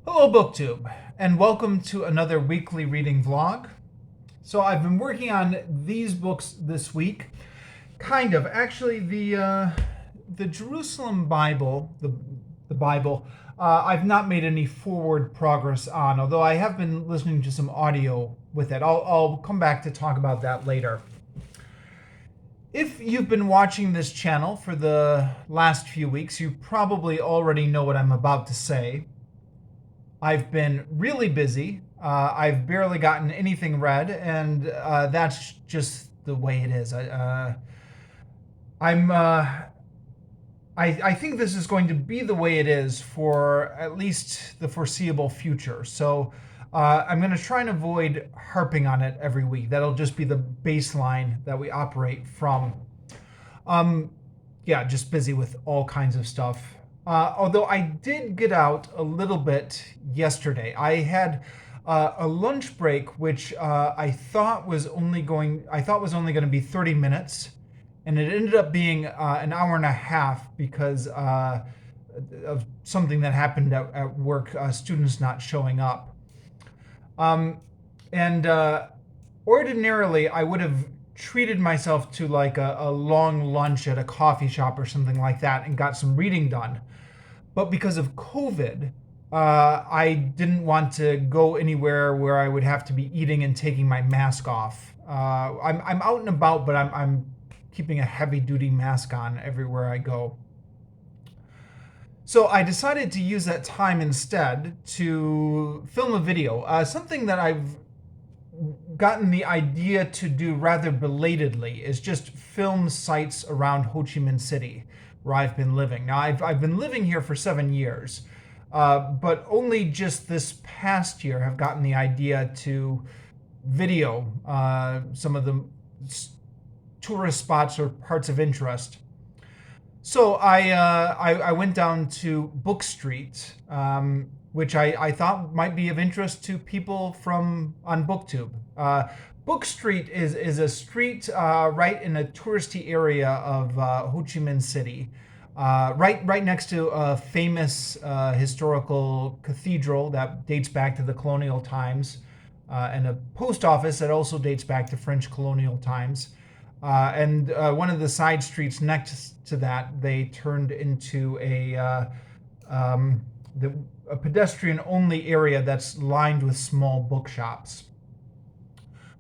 Hello, BookTube, and welcome to another weekly reading vlog. So I've been working on these books this week. Kind of. Actually, the Jerusalem Bible, the Bible, I've not made any forward progress on, although I have been listening to some audio with it. I'll come back to talk about that later. If you've been watching this channel for the last few weeks, you probably already know what I'm about to say. I've been really busy. I've barely gotten anything read, and that's just the way it is. I'm. I think this is going to be the way it is for at least the foreseeable future. So I'm going to try and avoid harping on it every week. That'll just be the baseline that we operate from. Yeah, just busy with all kinds of stuff. Although I did get out a little bit yesterday. I had a lunch break, which I thought was only going to be 30 minutes, and it ended up being an hour and a half because of something that happened at work. Students not showing up, and ordinarily I would have treated myself to like a long lunch at a coffee shop or something like that and got some reading done. But because of COVID, I didn't want to go anywhere where I would have to be eating and taking my mask off. I'm out and about, but I'm keeping a heavy duty mask on everywhere I go. So I decided to use that time instead to film a video, something that I've gotten the idea to do rather belatedly is just film sites around Ho Chi Minh City, where I've been living. Now, I've been living here for 7 years, but only just this past year have gotten the idea to video some of the tourist spots or parts of interest. So I went down to Book Street, which I thought might be of interest to people from on BookTube. Book Street is a street right in a touristy area of Ho Chi Minh City, right next to a famous historical cathedral that dates back to the colonial times, and a post office that also dates back to French colonial times. And one of the side streets next to that, they turned into a pedestrian-only area that's lined with small bookshops.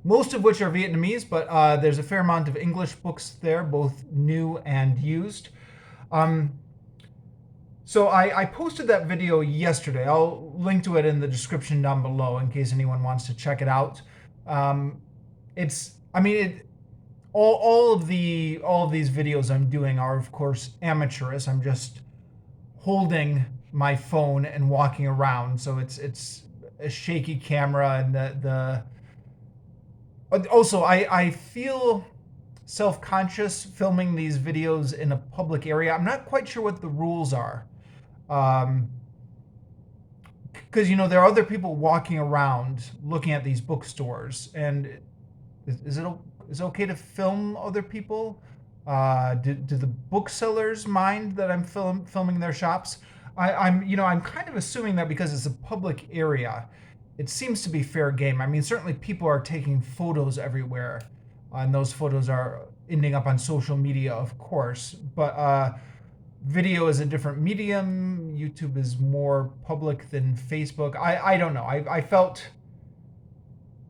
Most of which are Vietnamese, but there's a fair amount of English books there, both new and used. So I posted that video yesterday. I'll link to it in the description down below in case anyone wants to check it out. All of these videos I'm doing are, of course, amateurish. I'm just holding my phone and walking around, so it's a shaky camera, and also I feel self-conscious filming these videos in a public area. I'm not quite sure what the rules are, because there are other people walking around looking at these bookstores, and is it okay to film other people? Do the booksellers mind that I'm filming their shops? I'm kind of assuming that because it's a public area, it seems to be fair game. I mean, certainly people are taking photos everywhere, and those photos are ending up on social media, of course. But video is a different medium. YouTube is more public than Facebook. I don't know. I felt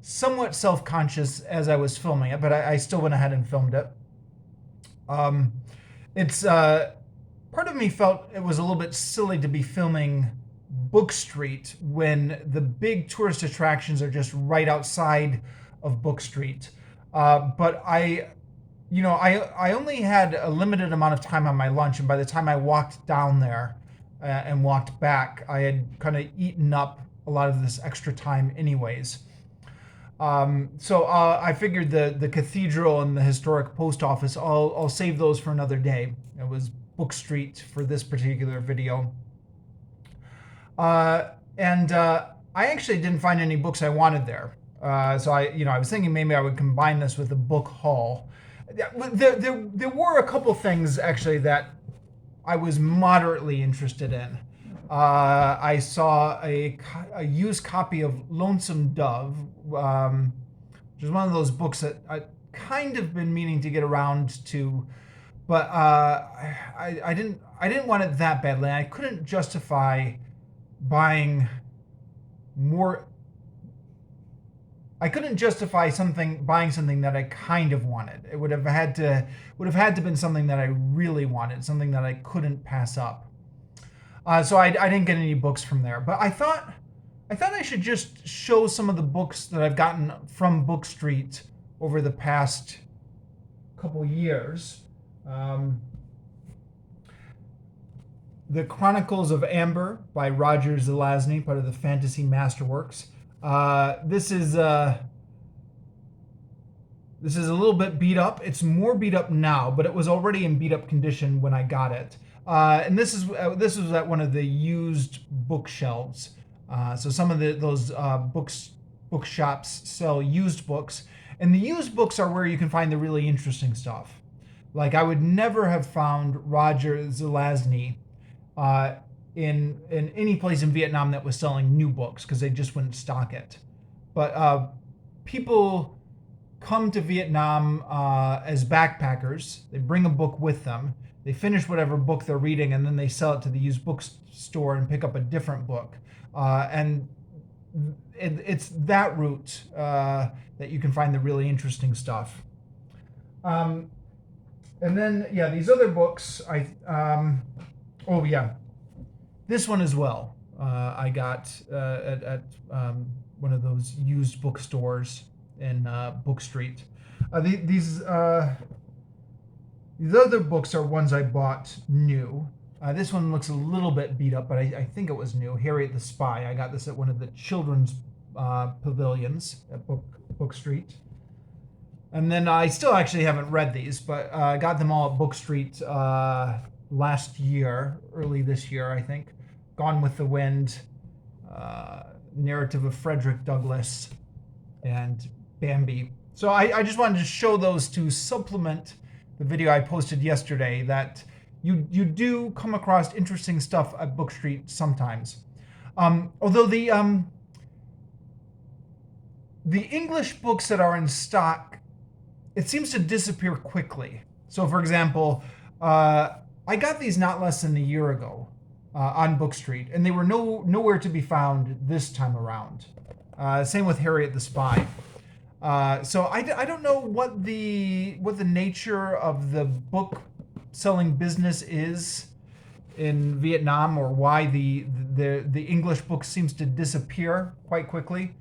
somewhat self-conscious as I was filming it, but I still went ahead and filmed it. It's part of me felt it was a little bit silly to be filming Book Street when the big tourist attractions are just right outside of Book Street. But I only had a limited amount of time on my lunch, and by the time I walked down there and walked back, I had kind of eaten up a lot of this extra time anyways. So I figured the cathedral and the historic post office, I'll save those for another day. It was Book Street for this particular video. And I actually didn't find any books I wanted there. So I was thinking maybe I would combine this with a book haul. There were a couple things actually that I was moderately interested in. I saw a used copy of Lonesome Dove, which is one of those books that I kind of been meaning to get around to, but I didn't want it that badly. I couldn't justify buying more. I couldn't justify buying something that I kind of wanted. It would have had to been something that I really wanted, something that I couldn't pass up. So I didn't get any books from there. But I thought I should just show some of the books that I've gotten from Book Street over the past couple years. The Chronicles of Amber by Roger Zelazny, part of the Fantasy Masterworks. This is a little bit beat up. It's more beat up now, but it was already in beat up condition when I got it. And this was at one of the used bookshelves. So some of those bookshops sell used books, and the used books are where you can find the really interesting stuff. Like I would never have found Roger Zelazny in any place in Vietnam that was selling new books because they just wouldn't stock it. But people come to Vietnam as backpackers. They bring a book with them. They finish whatever book they're reading, and then they sell it to the used bookstore and pick up a different book. And it's that route that you can find the really interesting stuff. And then, these other books, this one as well. I got at one of those used bookstores in Book Street. These other books are ones I bought new. This one looks a little bit beat up, but I think it was new. Harriet the Spy. I got this at one of the children's pavilions at Book Street. And then I still actually haven't read these, but I got them all at Book Street last year, early this year, I think. Gone with the Wind, Narrative of Frederick Douglass, and Bambi. So I just wanted to show those to supplement the video I posted yesterday, that you do come across interesting stuff at Book Street sometimes. Although the English books that are in stock, it seems to disappear quickly. So for example, I got these not less than a year ago on Book Street, and they were nowhere to be found this time around. Same with Harriet the Spy. So I don't know what the nature of the book selling business is in Vietnam, or why the English book seems to disappear quite quickly.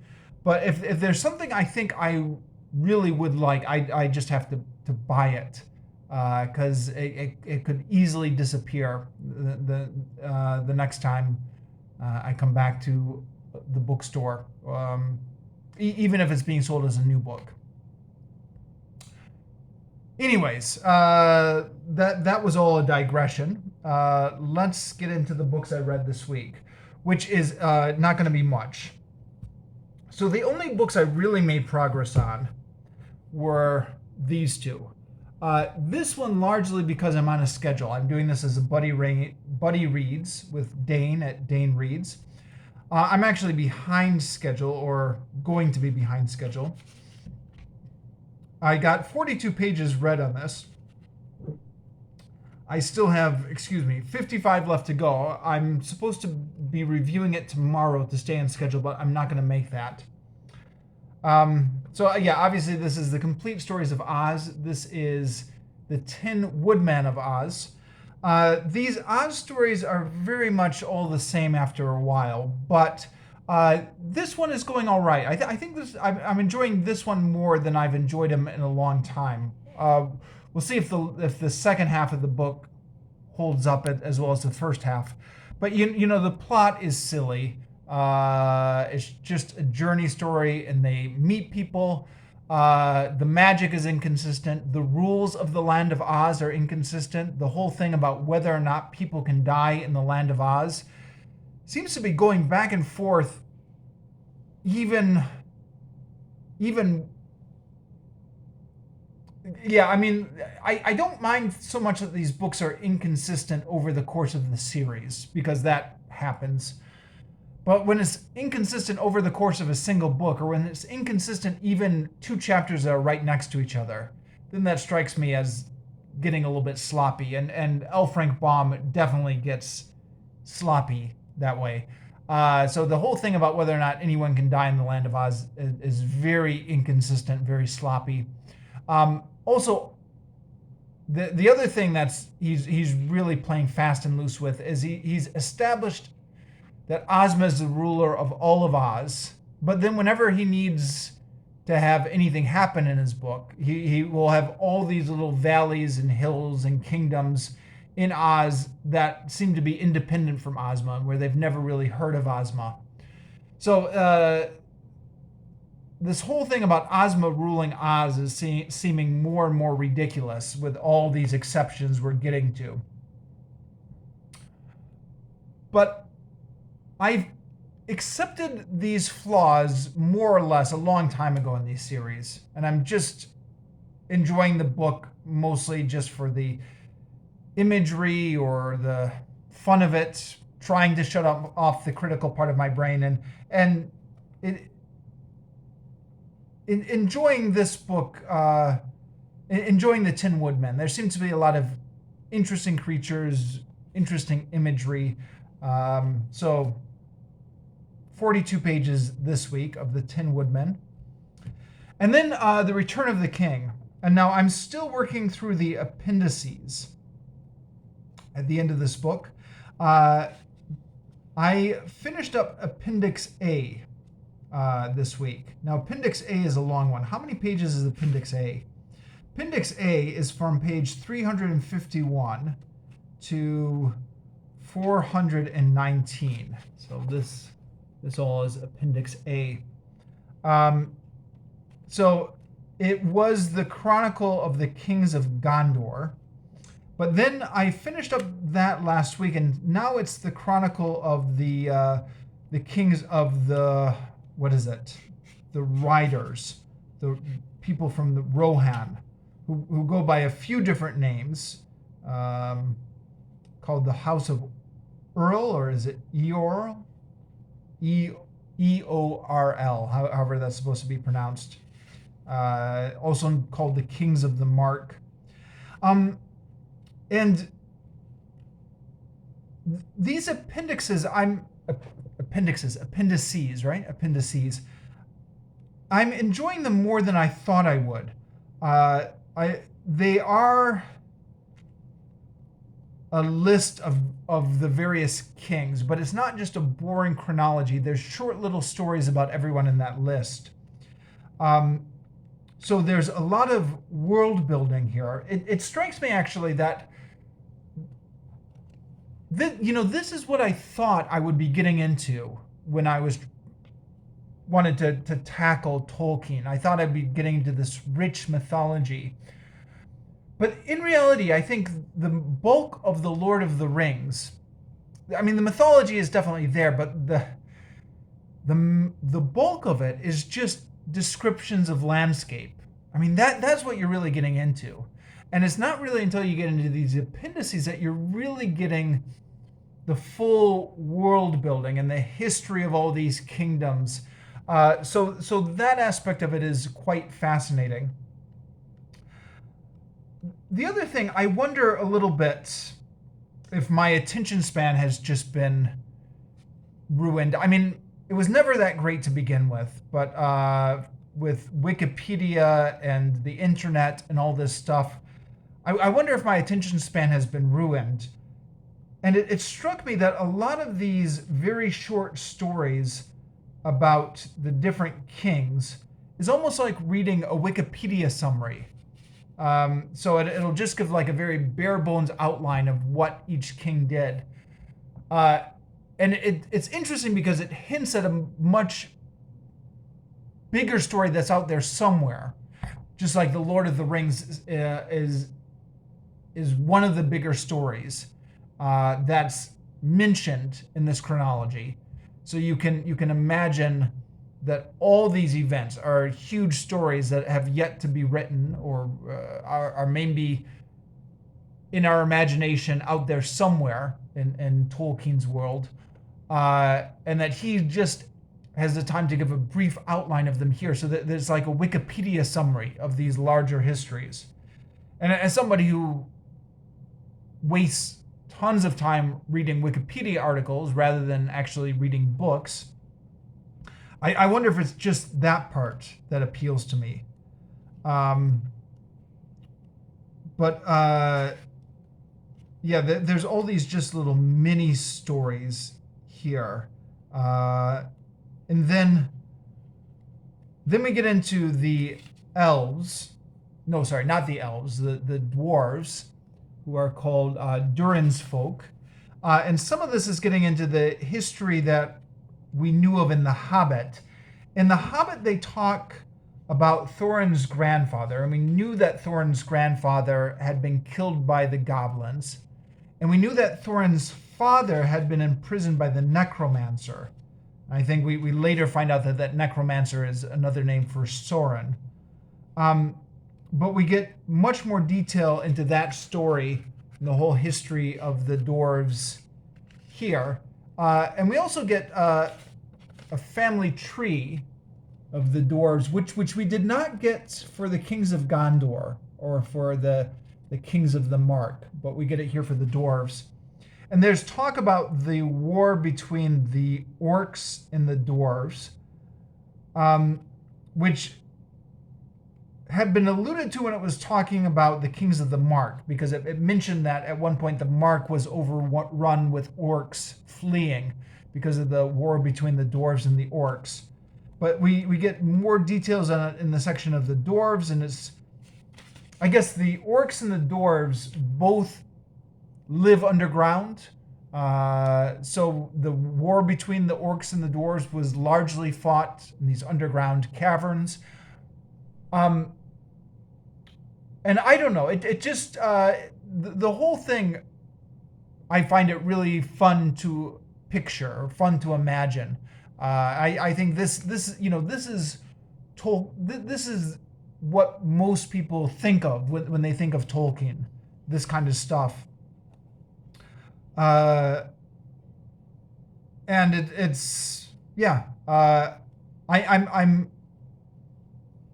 But if there's something I think I really would like, I just have to buy it, because it could easily disappear the next time I come back to the bookstore. Even if it's being sold as a new book. Anyways, that was all a digression. Let's get into the books I read this week, which is not going to be much. So the only books I really made progress on were these two. This one largely because I'm on a schedule. I'm doing this as a buddy reads with Dane at Dane Reads. I'm actually behind schedule, or going to be behind schedule. I got 42 pages read on this. I still have, 55 left to go. I'm supposed to be reviewing it tomorrow to stay on schedule, but I'm not going to make that. Obviously this is the Complete Stories of Oz. This is the Tin Woodman of Oz. These Oz stories are very much all the same after a while, but this one is going all right. I think I'm enjoying this one more than I've enjoyed him in a long time. We'll see if the second half of the book holds up as well as the first half. But you know the plot is silly. It's just a journey story, and they meet people. The magic is inconsistent. The rules of the Land of Oz are inconsistent. The whole thing about whether or not people can die in the Land of Oz seems to be going back and forth. I don't mind so much that these books are inconsistent over the course of the series, because that happens. But when it's inconsistent over the course of a single book, or when it's inconsistent even two chapters that are right next to each other, then that strikes me as getting a little bit sloppy. And L. Frank Baum definitely gets sloppy that way. So the whole thing about whether or not anyone can die in the Land of Oz is very inconsistent, very sloppy. Also, the other thing that's he's really playing fast and loose with is he's established that Ozma is the ruler of all of Oz, but then whenever he needs to have anything happen in his book, he will have all these little valleys and hills and kingdoms in Oz that seem to be independent from Ozma, where they've never really heard of Ozma. So this whole thing about Ozma ruling Oz is seeming more and more ridiculous with all these exceptions we're getting to. But I've accepted these flaws more or less a long time ago in these series, and I'm just enjoying the book mostly just for the imagery or the fun of it, trying to shut off the critical part of my brain, and enjoying this book, enjoying the Tin Woodman. There seems to be a lot of interesting creatures, interesting imagery. So 42 pages this week of the Tin Woodman. And then The Return of the King. And now I'm still working through the appendices at the end of this book. I finished up Appendix A this week. Now, Appendix A is a long one. How many pages is Appendix A? Appendix A is from page 351 to 419. So this all is Appendix A. So it was the Chronicle of the Kings of Gondor. But then I finished up that last week, and now it's the Chronicle of the Kings of the, what is it? The Riders, the people from the Rohan, who go by a few different names, called the House of Eorl, or is it Eorl? E-O-R-L, however that's supposed to be pronounced. Also called the Kings of the Mark. And these appendices, appendices, right? Appendices. I'm enjoying them more than I thought I would. They are a list of the various kings, but it's not just a boring chronology. There's short little stories about everyone in that list. So there's a lot of world building here. It strikes me actually that this is what I thought I would be getting into when I wanted to tackle Tolkien. I thought I'd be getting into this rich mythology. But in reality, I think the bulk of the Lord of the Rings, I mean, the mythology is definitely there, but the bulk of it is just descriptions of landscape. I mean, that's what you're really getting into. And it's not really until you get into these appendices that you're really getting the full world building and the history of all these kingdoms. So that aspect of it is quite fascinating. The other thing, I wonder a little bit if my attention span has just been ruined. I mean, it was never that great to begin with, but with Wikipedia and the internet and all this stuff, I wonder if my attention span has been ruined. And it struck me that a lot of these very short stories about the different kings is almost like reading a Wikipedia summary. So it'll just give like a very bare bones outline of what each king did. And it's interesting because it hints at a much bigger story that's out there somewhere. Just like the Lord of the Rings is one of the bigger stories that's mentioned in this chronology. So you can imagine that all these events are huge stories that have yet to be written or are maybe in our imagination out there somewhere in Tolkien's world. and that he just has the time to give a brief outline of them here, so that there's like a Wikipedia summary of these larger histories. And as somebody who wastes tons of time reading Wikipedia articles rather than actually reading books, I wonder if it's just that part that appeals to me. Yeah, there's all these just little mini stories here. And then we get into the elves. No, sorry, not the elves, the dwarves, who are called Durin's folk. And some of this is getting into the history that we knew of in The Hobbit. In The Hobbit, they talk about Thorin's grandfather, and we knew that Thorin's grandfather had been killed by the goblins. And we knew that Thorin's father had been imprisoned by the necromancer. I think we later find out that necromancer is another name for Sauron. But we get much more detail into that story and the whole history of the dwarves here. And we also get a family tree of the dwarves, which we did not get for the Kings of Gondor or for the Kings of the Mark, but we get it here for the dwarves. And there's talk about the war between the orcs and the dwarves, which had been alluded to when it was talking about the Kings of the Mark, because it mentioned that at one point the Mark was overrun with orcs fleeing because of the war between the dwarves and the orcs. But we get more details on it in the section of the dwarves, and it's, I guess the orcs and the dwarves both live underground. So the war between the orcs and the dwarves was largely fought in these underground caverns. And I don't know, it just, the whole thing, I find it really fun to picture, fun to imagine. I think this is what most people think of when they think of Tolkien, this kind of stuff. And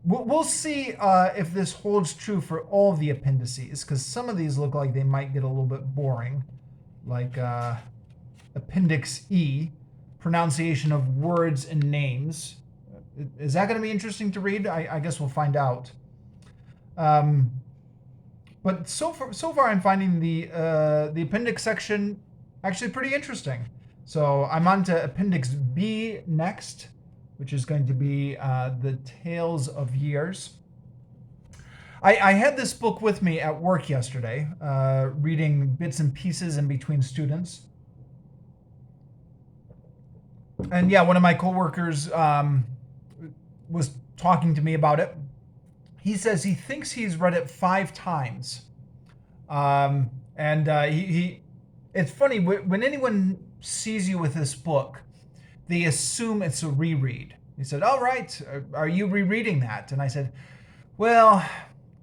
we'll see if this holds true for all of the appendices, because some of these look like they might get a little bit boring, like Appendix E, pronunciation of words and names. Is that going to be interesting to read? I guess we'll find out. But so far I'm finding the appendix section actually pretty interesting. So I'm on to Appendix B next, which is going to be the Tales of Years. I had this book with me at work yesterday, reading bits and pieces in between students. And yeah, one of my coworkers was talking to me about it. He says he thinks he's read it 5 times. It's funny, when anyone sees you with this book, they assume it's a reread. He said, "All right, are you rereading that?" And I said, "Well,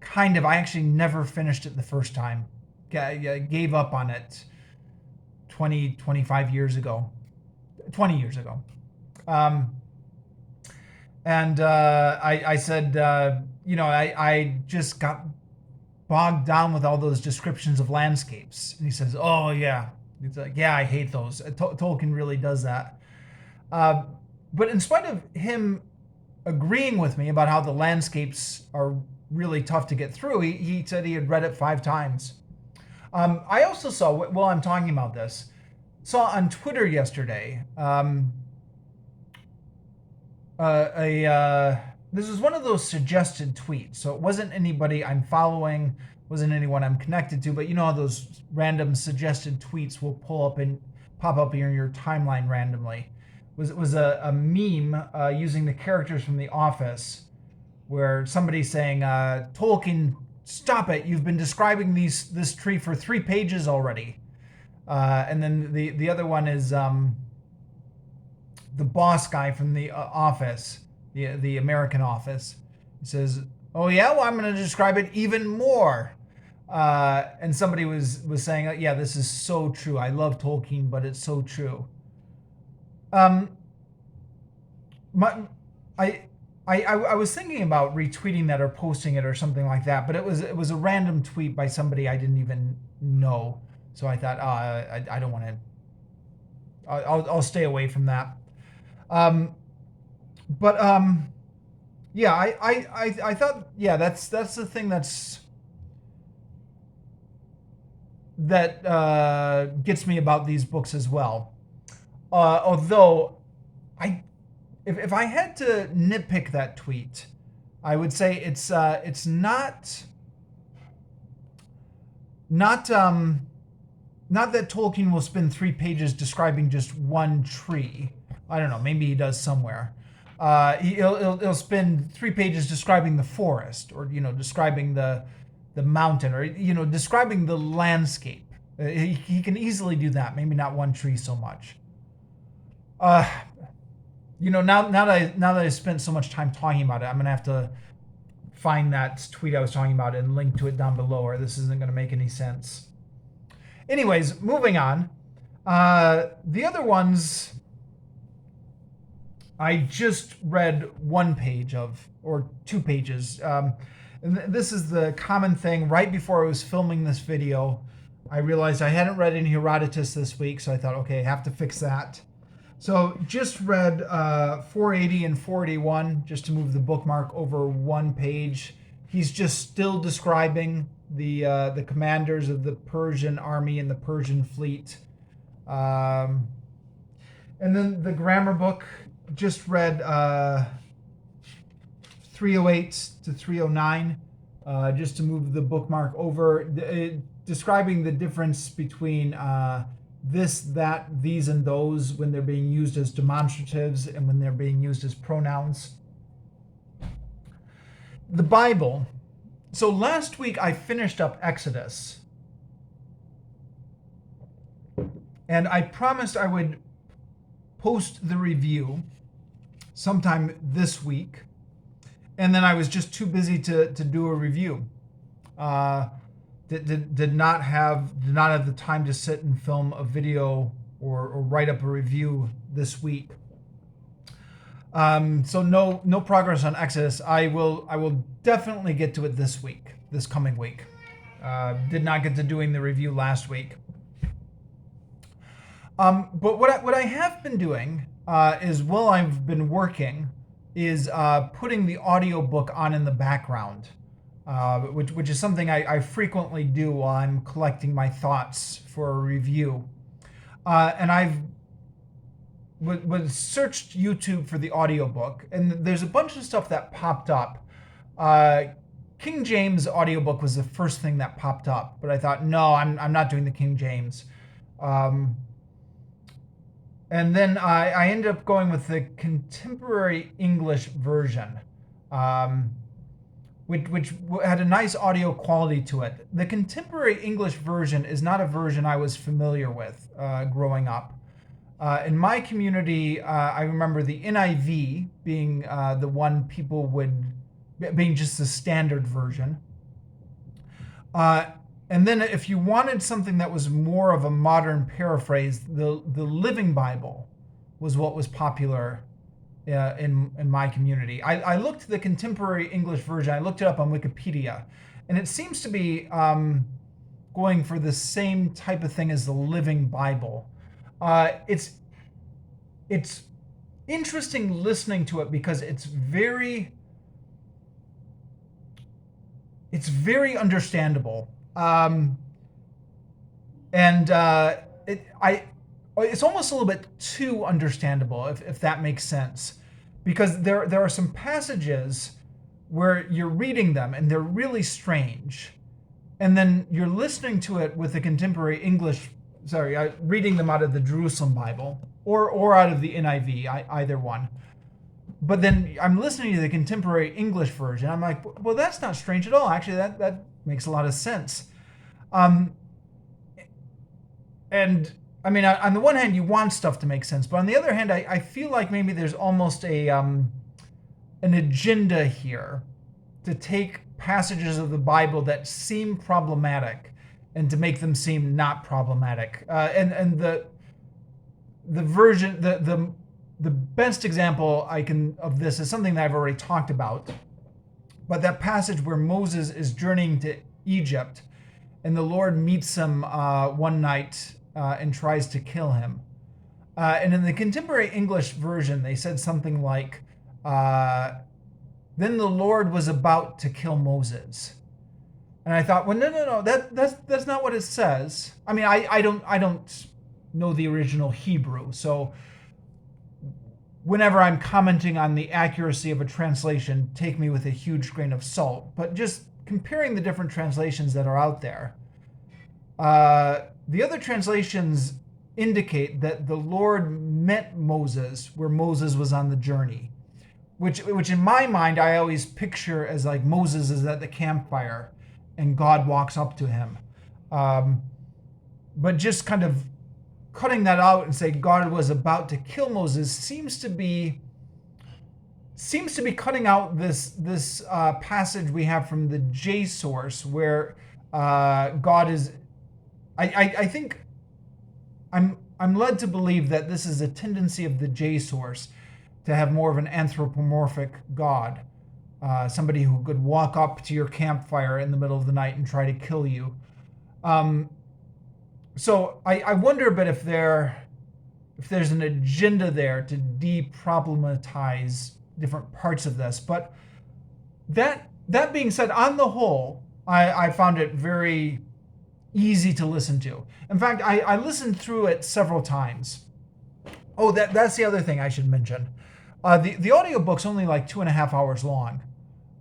kind of. I actually never finished it the first time. Gave up on it 25 years ago. 20 years ago." I said, I just got bogged down with all those descriptions of landscapes. And he says, "Oh, yeah." He's like, "Yeah, I hate those. Tolkien really does that." But in spite of him agreeing with me about how the landscapes are really tough to get through, he said he had read it 5 times. I also saw, while I'm talking about this, saw on Twitter yesterday, this was one of those suggested tweets. So it wasn't anybody I'm following, wasn't anyone I'm connected to, but you know how those random suggested tweets will pop up in your timeline randomly. It was a meme using the characters from The Office, where somebody's saying, "Tolkien, stop it! You've been describing this tree for 3 pages already." And then the other one is the boss guy from The Office, the American Office. He says, "Oh yeah, well I'm going to describe it even more." And somebody was saying, "Yeah, this is so true. I love Tolkien, but it's so true." Um, my, I, I was thinking about retweeting that or posting it or something like that, but it was a random tweet by somebody I didn't even know. So I thought, I don't want to. I'll stay away from that. Um, but yeah, I thought, yeah, that's the thing that gets me about these books as well. Although I, if I had to nitpick that tweet, I would say it's not not that Tolkien will spend 3 pages describing just one tree. I don't know. Maybe he does somewhere. He'll spend 3 pages describing the forest, or describing the mountain, or describing the landscape. He can easily do that. Maybe not one tree so much. Uh, now that I spent so much time talking about it, I'm gonna have to find that tweet I was talking about and link to it down below, or this isn't gonna make any sense. Anyways, moving on. The other ones, I just read 1 page of, or 2 pages. And this is the common thing. Right before I was filming this video, I realized I hadn't read any Herodotus this week, so I thought, okay, I have to fix that. So just read 480 and 481, just to move the bookmark over 1 page. He's just still describing the commanders of the Persian army and the Persian fleet. And then the grammar book, just read 308 to 309, just to move the bookmark over, describing the difference between this, that, these, and those when they're being used as demonstratives and when they're being used as pronouns. The Bible. So last week I finished up Exodus. And I promised I would post the review sometime this week. And then I was just too busy to do a review. Did not have the time to sit and film a video or write up a review this week. So no progress on Exodus. I will definitely get to it this coming week. Did not get to doing the review last week. But what I have been doing is, while I've been working, is putting the audiobook on in the background, which is something I frequently do while I'm collecting my thoughts for a review. And I've searched YouTube for the audiobook, and there's a bunch of stuff that popped up. King James audiobook was the first thing that popped up, but I thought, no, I'm not doing the King James. And then I ended up going with the contemporary English version, which had a nice audio quality to it. The contemporary English version is not a version I was familiar with growing up. In my community, I remember the NIV being the one people being just the standard version. And then if you wanted something that was more of a modern paraphrase, the Living Bible was what was popular in my community. I looked at the contemporary English version. I looked it up on Wikipedia, and it seems to be going for the same type of thing as the Living Bible. It's interesting listening to it because it's very understandable. It's almost a little bit too understandable, if that makes sense, because there are some passages where you're reading them and they're really strange, and then you're listening to it with the contemporary English. Reading them out of the Jerusalem Bible or out of the NIV, either one. But then I'm listening to the contemporary English version. I'm like, well, that's not strange at all. Actually, that makes a lot of sense. And I mean, on the one hand, you want stuff to make sense, but on the other hand, I feel like maybe there's almost an agenda here to take passages of the Bible that seem problematic and to make them seem not problematic. And the version, the the best example I can of this is something that I've already talked about, but that passage where Moses is journeying to Egypt, and the Lord meets him one night and tries to kill him. And in the contemporary English version, they said something like, "Then the Lord was about to kill Moses." And I thought, well, no, that's not what it says. I mean, I don't know the original Hebrew, so whenever I'm commenting on the accuracy of a translation, take me with a huge grain of salt. But just comparing the different translations that are out there, the other translations indicate that the Lord met Moses where Moses was on the journey, which in my mind I always picture as like Moses is at the campfire and God walks up to him. But just kind of cutting that out and say God was about to kill Moses seems to be cutting out this passage we have from the J source where God is. I think I'm led to believe that this is a tendency of the J source to have more of an anthropomorphic God, somebody who could walk up to your campfire in the middle of the night and try to kill you. So I wonder a bit if there's an agenda there to deproblematize different parts of this. But that being said, on the whole, I found it very easy to listen to. In fact, I listened through it several times. Oh, that's the other thing I should mention. The audiobook's only like 2.5 hours long,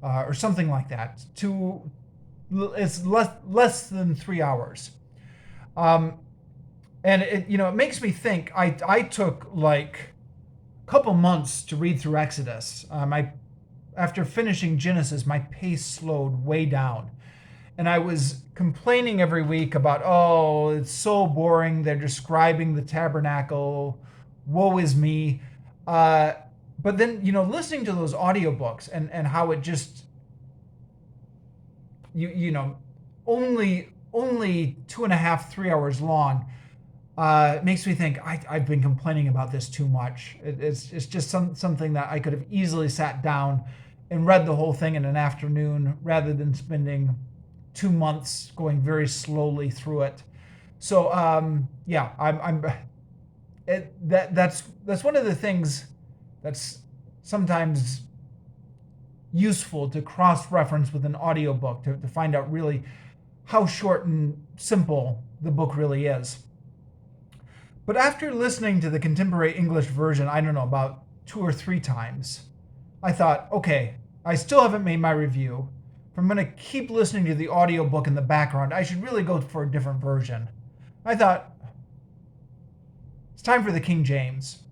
or something like that. It's less than 3 hours. And it makes me think. I took like a couple months to read through Exodus. After finishing Genesis, my pace slowed way down. And I was complaining every week about, oh, it's so boring. They're describing the tabernacle. Woe is me. But then, listening to those audiobooks and how it just, only 2.5, 3 hours long, makes me think I've been complaining about this too much. It's just something that I could have easily sat down and read the whole thing in an afternoon rather than spending 2 months going very slowly through it. So that's one of the things that's sometimes useful to cross-reference with an audiobook to find out really how short and simple the book really is. But after listening to the contemporary English version, I don't know, about 2 or 3 times, I thought, okay, I still haven't made my review. If I'm going to keep listening to the audiobook in the background, I should really go for a different version. I thought, it's time for the King James.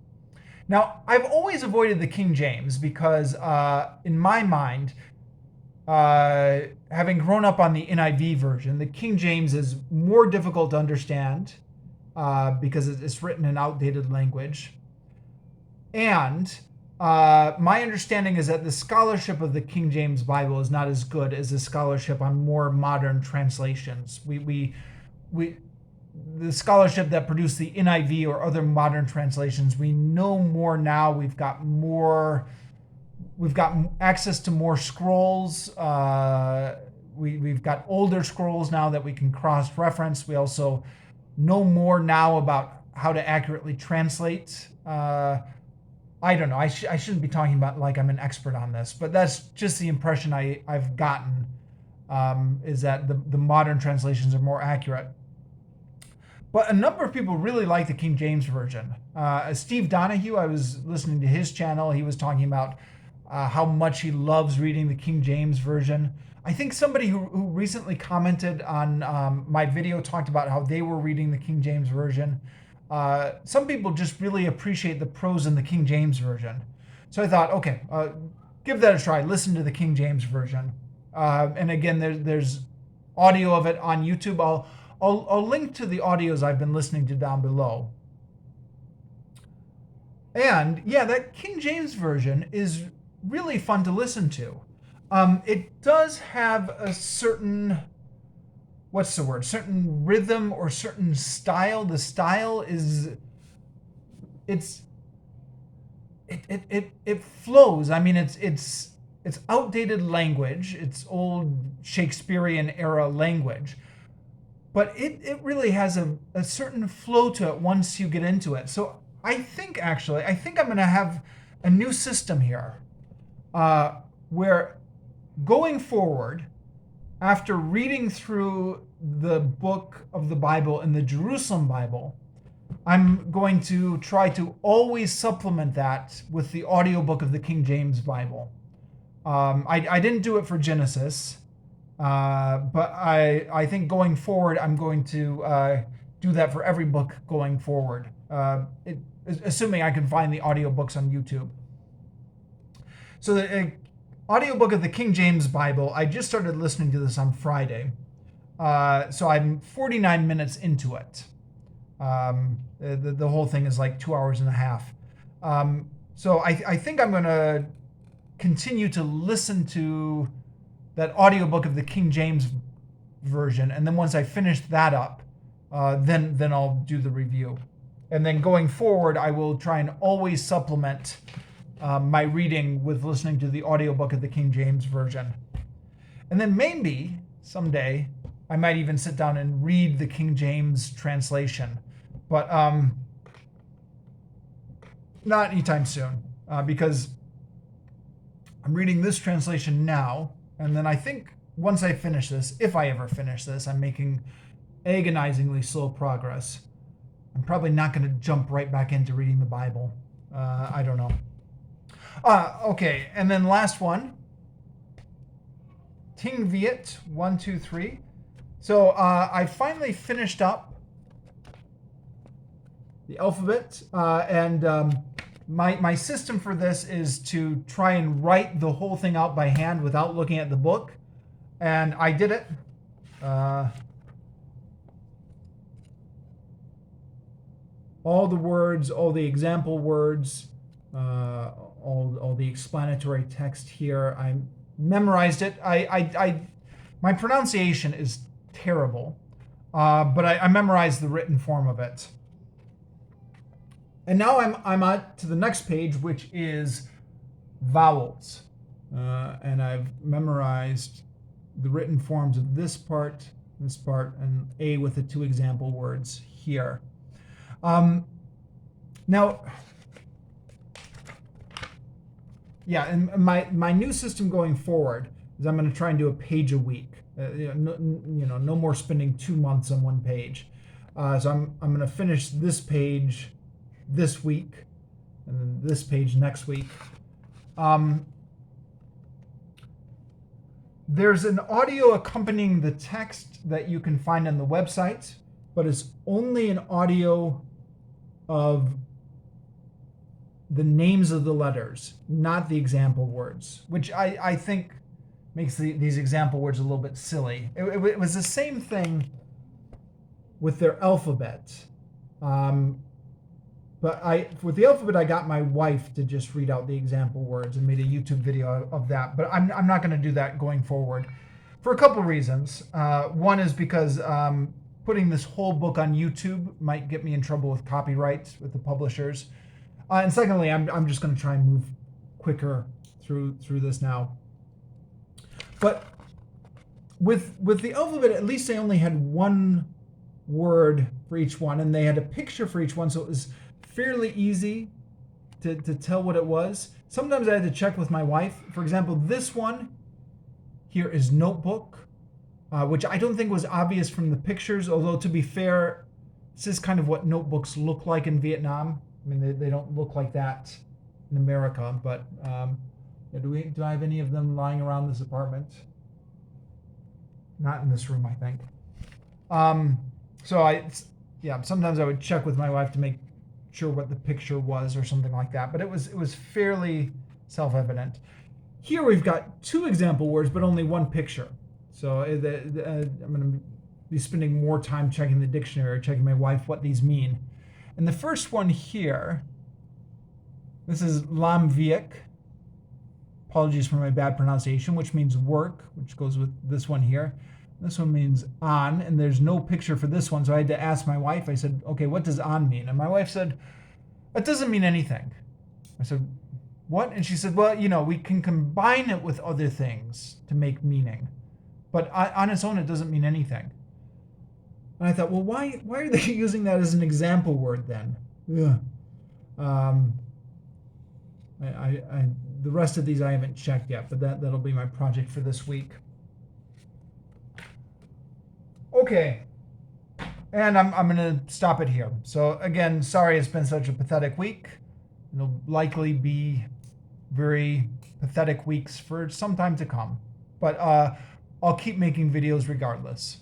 Now, I've always avoided the King James because, in my mind, having grown up on the NIV version, the King James is more difficult to understand because it's written in outdated language. And my understanding is that the scholarship of the King James Bible is not as good as the scholarship on more modern translations. The scholarship that produced the NIV or other modern translations, we know more now. We've got access to more scrolls. We've got older scrolls now that we can cross-reference. We also know more now about how to accurately translate. I don't know. I shouldn't be talking about like I'm an expert on this, but that's just the impression I've gotten, is that the modern translations are more accurate. But a number of people really like the King James Version. Steve Donahue, I was listening to his channel. He was talking about how much he loves reading the King James Version. I think somebody who recently commented on my video talked about how they were reading the King James Version. Some people just really appreciate the prose in the King James Version. So I thought, okay, give that a try. Listen to the King James Version. And again, there's audio of it on YouTube. I'll link to the audios I've been listening to down below. And yeah, that King James Version is really fun to listen to. It does have a certain, certain rhythm or certain style. The style is, it flows. I mean, it's outdated language. It's old Shakespearean era language, but it really has a certain flow to it once you get into it. So I think I'm going to have a new system here, where going forward, after reading through the book of the Bible and the Jerusalem Bible, I'm going to try to always supplement that with the audiobook of the King James Bible. I didn't do it for Genesis, but I think going forward, I'm going to do that for every book going forward, assuming I can find the audiobooks on YouTube. So the audiobook of the King James Bible, I just started listening to this on Friday. So I'm 49 minutes into it. The whole thing is like 2 hours and a half. So I think I'm going to continue to listen to that audiobook of the King James version. And then once I finish that up, then I'll do the review. And then going forward, I will try and always supplement my reading with listening to the audiobook of the King James version. And then maybe someday I might even sit down and read the King James translation. But not anytime soon, because I'm reading this translation now, and then I think once I finish this, if I ever finish this, I'm making agonizingly slow progress. I'm probably not going to jump right back into reading the Bible. I don't know. Okay, and then last one. Tieng Viet 123. So I finally finished up the alphabet, and my system for this is to try and write the whole thing out by hand without looking at the book, and I did it. All the words, all the example words, all the explanatory text here. I memorized it. My pronunciation is terrible, but I memorized the written form of it. And now I'm on to the next page, which is vowels, and I've memorized the written forms of this part, and A with the two example words here. Now, yeah, and my new system going forward is I'm going to try and do a page a week. No more spending 2 months on one page. So I'm going to finish this page this week, and then this page next week. There's an audio accompanying the text that you can find on the website, but it's only an audio of the names of the letters, not the example words, which I think makes these example words a little bit silly. It was the same thing with their alphabet. But with the alphabet, I got my wife to just read out the example words and made a YouTube video of that. But I'm not going to do that going forward for a couple reasons. One is because putting this whole book on YouTube might get me in trouble with copyright with the publishers. And secondly, I'm just going to try and move quicker through this now. But with the alphabet, at least they only had one word for each one, and they had a picture for each one, so it was fairly easy to tell what it was. Sometimes I had to check with my wife. For example, this one here is notebook, which I don't think was obvious from the pictures, although to be fair, this is kind of what notebooks look like in Vietnam. I mean, they don't look like that in America, but do I have any of them lying around this apartment? Not in this room, I think. Sometimes I would check with my wife to make sure what the picture was or something like that, but it was fairly self-evident. Here we've got two example words, but only one picture. So I'm going to be spending more time checking the dictionary, checking my wife what these mean. And the first one here, this is Lam Viek. Apologies for my bad pronunciation, which means work, which goes with this one here. This one means on, and there's no picture for this one, so I had to ask my wife. I said, okay, what does on mean? And my wife said, it doesn't mean anything. I said, what? And she said, well, we can combine it with other things to make meaning, but on its own, it doesn't mean anything. And I thought, well, why are they using that as an example word then? Yeah. The rest of these I haven't checked yet, but that'll be my project for this week. Okay. And I'm going to stop it here. So again, sorry it's been such a pathetic week. It'll likely be very pathetic weeks for some time to come. But I'll keep making videos regardless.